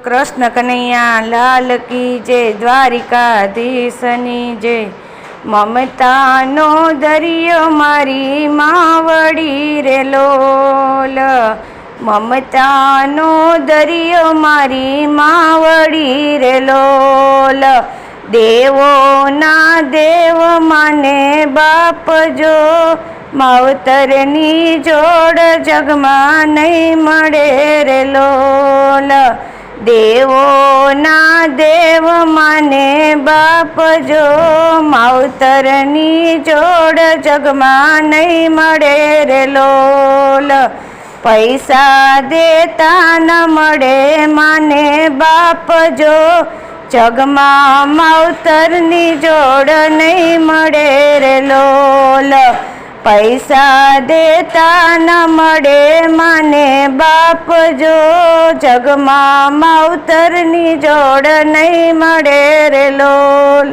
कृष्ण कन्हैया लाल की जय, द्वारिकाधीशनी जय। ममता नो दरियो मारी मावड़ी रे लोल, ममता नो दरियो मारी मावड़ी रे लोल। देवो ना देव माने बाप जो, मावतरनी जोड़ जगमा नहीं मळे रे लोल। देवो ना देव माने बाप जो, मावतरनी जोड़ जगमा नहीं मळे रे लोल। पैसा देता न मळे माने बाप जो, जगमा मावतरनी जोड़ नहीं मळे रे लोल। पैसा देता न मळे माने बाप जो, जगमा मावतरनी जोड़ नहीं मळे रे लोल।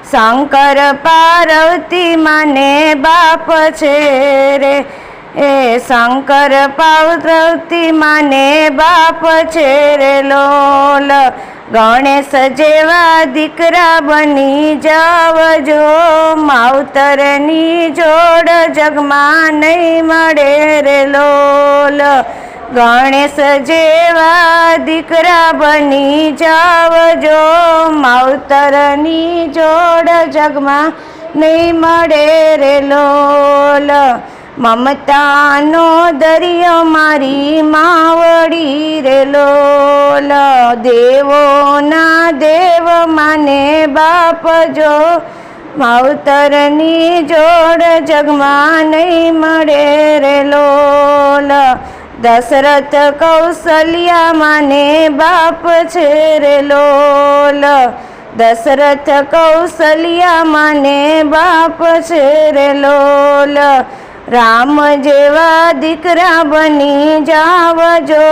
शंकर पार्वती माने बाप छे रे, शंकर पार्वती माने बाप छे रे लोल। गणेश जेवा दीकरा बनी जावजो, मावतरनी जोड़ जगमा नहीं मळे रे लोल। गणेश जेवा दीकरा बनी जावजो, मावतरनी जोड़ जगमा नहीं मळे रे लोल। ममता नो दरियो मारी मावड़ी रे लोल। देवो ना देव माने बाप जो, मावतरनी जोड़ जगमा नहीं मळे रे लोल। दशरथ कौशल्या माने बाप छे रे लोल। दशरथ कौशल्या माने बाप छे रे लोल। राम जेवा दीकरा बनी जावजो,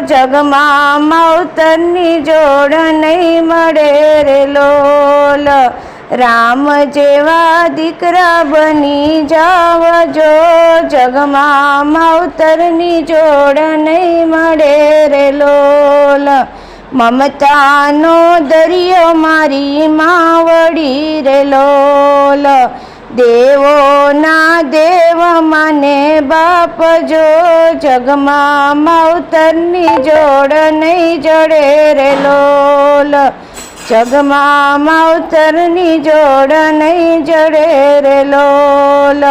जगमा मावतरनी जोड़ नहीं मळे रे लोल। राम जेवा दीकरा बनी जावजो, जगमा मावतरनी जोड़ नहीं मळे रे लोल। ममता नो दरियो मारी मावड़ी रे लोल। देवो ना देव माने बाप जो, जगमा मावतरनी जोड़ नहीं जड़े रे लोल। जगमा मावतरनी जोड़ नहीं जड़े रे लोल।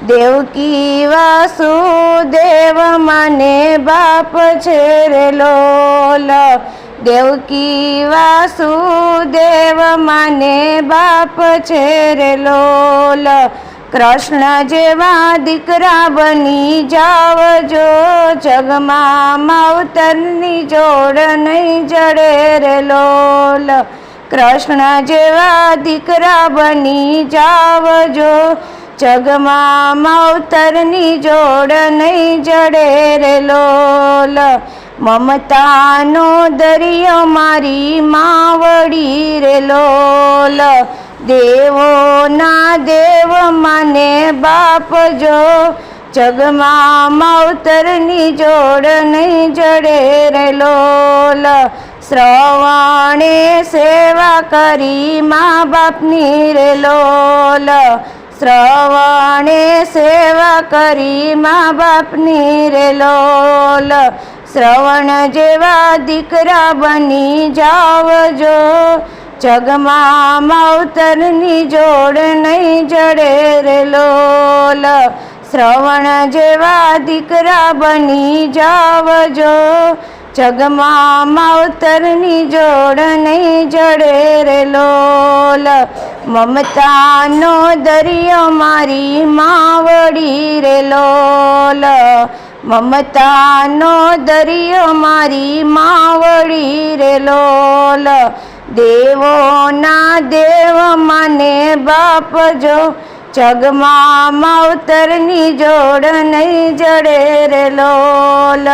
देवकी वासुदेव माने बाप छे रे लोल। देवकी वासुदेव माने बाप छे रे लोल। कृष्ण जेवा दीकरा बनी जावजो, जगमा मावतरनी जोड़ नहीं जड़े रे लोल। कृष्ण जेवा दीकरा बनी जावजो, जगमा मावतरनी जोड़ नहीं जड़े रे लोल। ममता नो दरियो मारी मावड़ी रे लोल। देवो ना देव माने बाप जो, जगमा मावतरनी जोड़ नहीं जड़े रे लोल। श्रवणे सेवा करी माँ बापनी रे लोल। श्रवणे सेवा करी माँ बापनी रे लोल। श्रवण जेवा दीकरा बनी जावजो, जगमा मावतरनी जोड़ नहीं जड़े रे लोल। श्रवण जेवा दीकरा बनी जावजो, जगमा मावतरनी जोड़ नहीं जड़े रे लोल। ममता नो दरियो मारी मावड़ी रे लोल। ममता नो दरियो मारी मावड़ी रे लोल। देवो ना देव माने बाप जो, जगमा मावतरनी जोड़ नहीं जड़े रे लोल।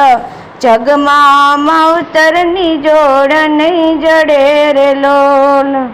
जगमा मावतरनी जोड़ नहीं जड़े रे लोल।